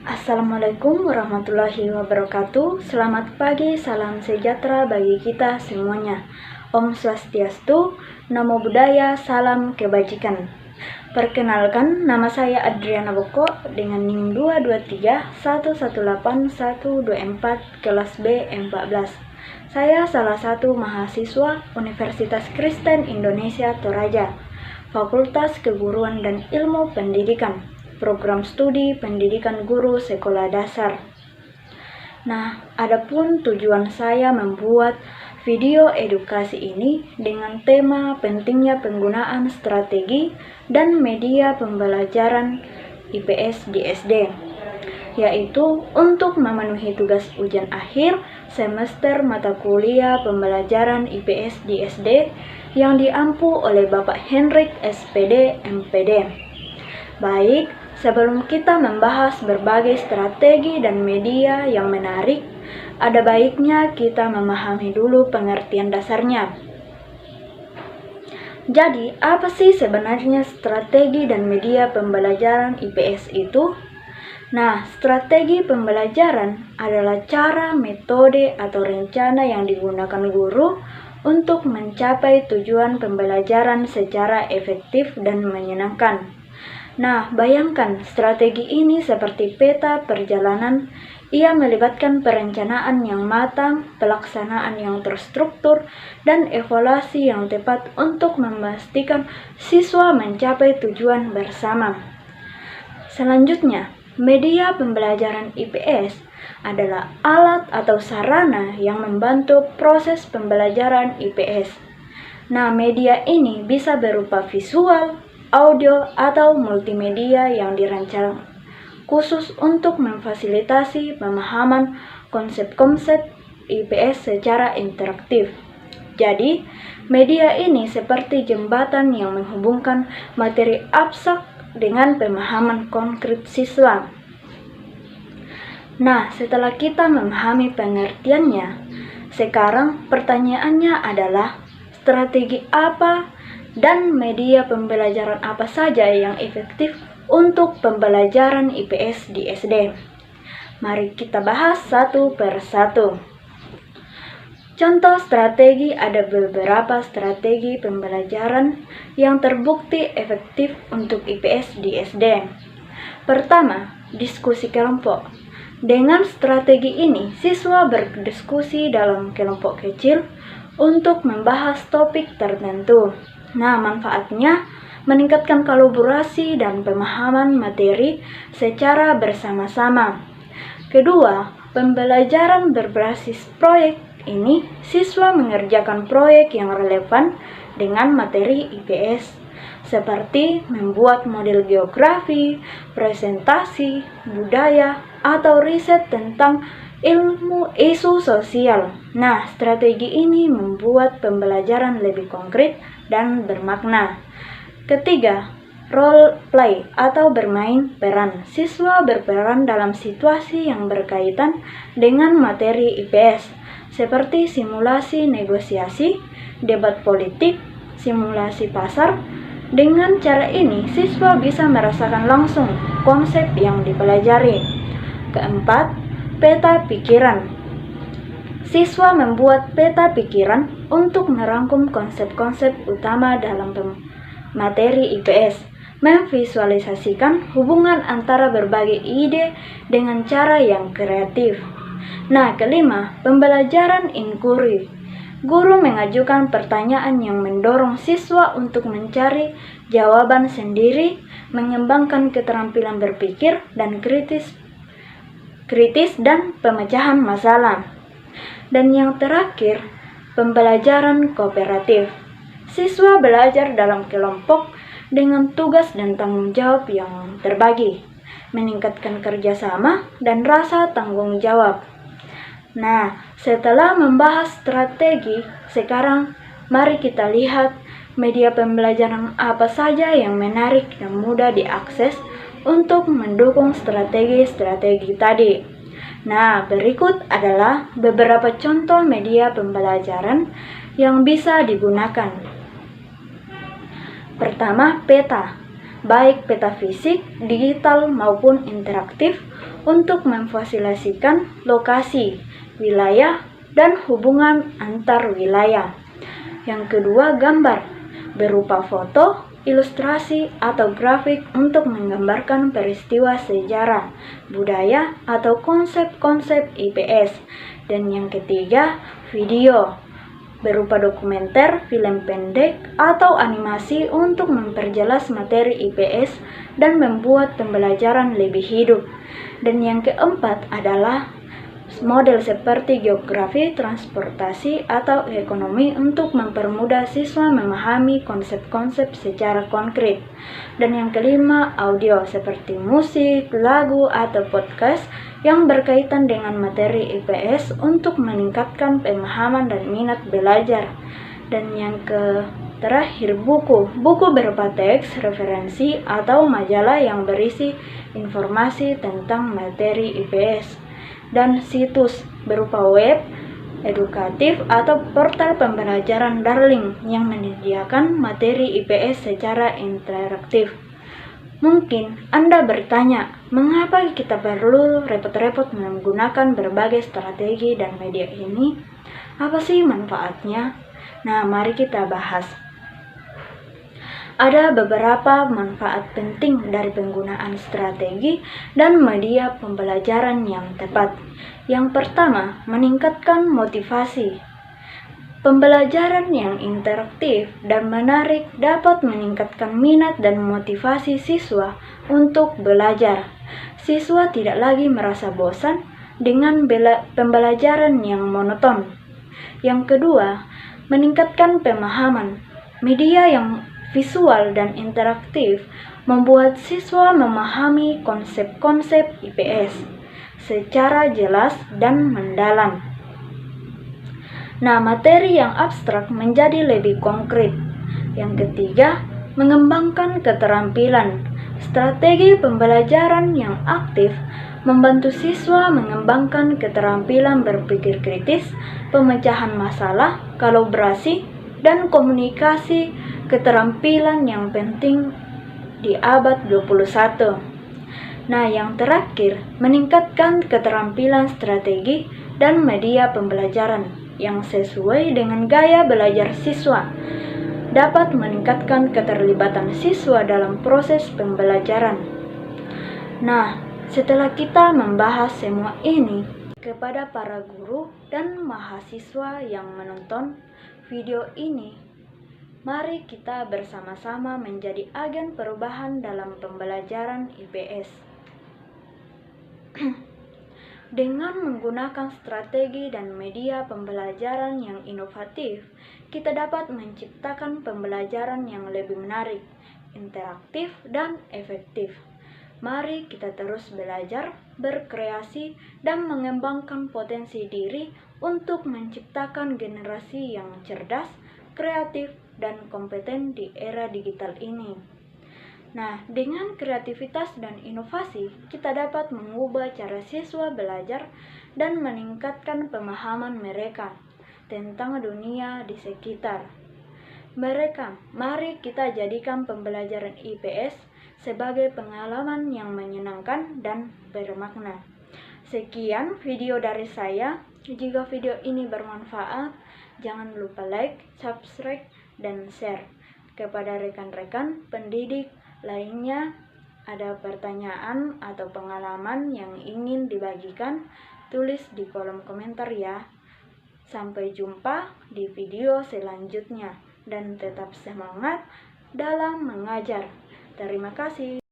Assalamualaikum warahmatullahi wabarakatuh. Selamat pagi, salam sejahtera bagi kita semuanya. Om Swastiastu, Namo Buddhaya, salam kebajikan. Perkenalkan, nama saya Adriana Boko dengan NIM 223118124 kelas B14. Saya salah satu mahasiswa Universitas Kristen Indonesia Toraja, Fakultas Keguruan dan Ilmu Pendidikan, Program Studi Pendidikan Guru Sekolah Dasar. Nah, adapun tujuan saya membuat video edukasi ini dengan tema pentingnya penggunaan strategi dan media pembelajaran IPS di SD, yaitu untuk memenuhi tugas ujian akhir semester mata kuliah pembelajaran IPS di SD yang diampu oleh Bapak Hendrik SPD MPD. Baik, sebelum kita membahas berbagai strategi dan media yang menarik, ada baiknya kita memahami dulu pengertian dasarnya. Jadi, apa sih sebenarnya strategi dan media pembelajaran IPS itu? Nah, strategi pembelajaran adalah cara, metode, atau rencana yang digunakan guru untuk mencapai tujuan pembelajaran secara efektif dan menyenangkan. Nah, bayangkan strategi ini seperti peta perjalanan. Ia melibatkan perencanaan yang matang, pelaksanaan yang terstruktur, dan evaluasi yang tepat untuk memastikan siswa mencapai tujuan bersama. Selanjutnya, media pembelajaran IPS adalah alat atau sarana yang membantu proses pembelajaran IPS. Nah, media ini bisa berupa visual, audio, atau multimedia yang dirancang khusus untuk memfasilitasi pemahaman konsep-konsep IPS secara interaktif. Jadi, media ini seperti jembatan yang menghubungkan materi abstrak dengan pemahaman konkret siswa. Nah, setelah kita memahami pengertiannya, sekarang pertanyaannya adalah strategi apa dan media pembelajaran apa saja yang efektif untuk pembelajaran IPS di SD. Mari kita bahas satu per satu. Contoh strategi, ada beberapa strategi pembelajaran yang terbukti efektif untuk IPS di SD. Pertama, diskusi kelompok. Dengan strategi ini, siswa berdiskusi dalam kelompok kecil untuk membahas topik tertentu. Nah, manfaatnya meningkatkan kolaborasi dan pemahaman materi secara bersama-sama. Kedua, pembelajaran berbasis proyek. Ini, siswa mengerjakan proyek yang relevan dengan materi IPS, seperti membuat model geografi, presentasi, budaya, atau riset tentang ilmu isu sosial. Nah, strategi ini membuat pembelajaran lebih konkret dan bermakna. Ketiga, role play atau bermain peran. Siswa berperan dalam situasi yang berkaitan dengan materi IPS, seperti simulasi negosiasi, debat politik, simulasi pasar. Dengan cara ini, siswa bisa merasakan langsung konsep yang dipelajari. Keempat, peta pikiran. Siswa membuat peta pikiran untuk merangkum konsep-konsep utama dalam materi IPS, memvisualisasikan hubungan antara berbagai ide dengan cara yang kreatif. Nah, kelima, pembelajaran inquiry. Guru mengajukan pertanyaan yang mendorong siswa untuk mencari jawaban sendiri, mengembangkan keterampilan berpikir dan kritis dan pemecahan masalah. Dan yang terakhir, pembelajaran kooperatif. Siswa belajar dalam kelompok dengan tugas dan tanggung jawab yang terbagi, meningkatkan kerjasama dan rasa tanggung jawab. Nah, setelah membahas strategi, sekarang mari kita lihat media pembelajaran apa saja yang menarik dan mudah diakses untuk mendukung strategi-strategi tadi. Nah, berikut adalah beberapa contoh media pembelajaran yang bisa digunakan. Pertama, peta. baik peta fisik, digital maupun interaktif untuk memfasilitasikan lokasi, wilayah, dan hubungan antar wilayah. Yang kedua, gambar berupa foto, ilustrasi, atau grafik untuk menggambarkan peristiwa sejarah, budaya, atau konsep-konsep IPS. Dan yang ketiga, video berupa dokumenter, film pendek, atau animasi untuk memperjelas materi IPS dan membuat pembelajaran lebih hidup. Dan yang keempat adalah model seperti geografi, transportasi, atau ekonomi untuk mempermudah siswa memahami konsep-konsep secara konkret. Dan yang kelima, audio seperti musik, lagu, atau podcast yang berkaitan dengan materi IPS untuk meningkatkan pemahaman dan minat belajar. Dan yang terakhir, buku berupa teks, referensi, atau majalah yang berisi informasi tentang materi IPS. Dan situs berupa web, edukatif, atau portal pembelajaran daring yang menyediakan materi IPS secara interaktif. Mungkin Anda bertanya, mengapa kita perlu repot-repot menggunakan berbagai strategi dan media ini? Apa sih manfaatnya? Nah, mari kita bahas. Ada beberapa manfaat penting dari penggunaan strategi dan media pembelajaran yang tepat. Yang pertama, meningkatkan motivasi. Pembelajaran yang interaktif dan menarik dapat meningkatkan minat dan motivasi siswa untuk belajar. Siswa tidak lagi merasa bosan dengan pembelajaran yang monoton. Yang kedua, meningkatkan pemahaman. Media yang visual dan interaktif membuat siswa memahami konsep-konsep IPS secara jelas dan mendalam. Nah, materi yang abstrak menjadi lebih konkret. Yang ketiga, mengembangkan keterampilan. Strategi pembelajaran yang aktif membantu siswa mengembangkan keterampilan berpikir kritis, pemecahan masalah, kolaborasi, dan komunikasi, keterampilan yang penting di abad 21. Nah, yang terakhir, meningkatkan keterampilan strategi dan media pembelajaran yang sesuai dengan gaya belajar siswa dapat meningkatkan keterlibatan siswa dalam proses pembelajaran. Nah, setelah kita membahas semua ini, kepada para guru dan mahasiswa yang menonton video ini, mari kita bersama-sama menjadi agen perubahan dalam pembelajaran IPS. Dengan menggunakan strategi dan media pembelajaran yang inovatif, kita dapat menciptakan pembelajaran yang lebih menarik, interaktif, dan efektif. Mari kita terus belajar, berkreasi, dan mengembangkan potensi diri untuk menciptakan generasi yang cerdas, kreatif, dan kompeten di era digital ini. Nah, dengan kreativitas dan inovasi, kita dapat mengubah cara siswa belajar dan meningkatkan pemahaman mereka tentang dunia di sekitar mereka. Mari kita jadikan pembelajaran IPS sebagai pengalaman yang menyenangkan dan bermakna. Sekian video dari saya. Jika video ini bermanfaat, jangan lupa like, subscribe, dan share kepada rekan-rekan pendidik lainnya. Ada pertanyaan atau pengalaman yang ingin dibagikan, tulis di kolom komentar ya. Sampai jumpa di video selanjutnya dan tetap semangat dalam mengajar. Terima kasih.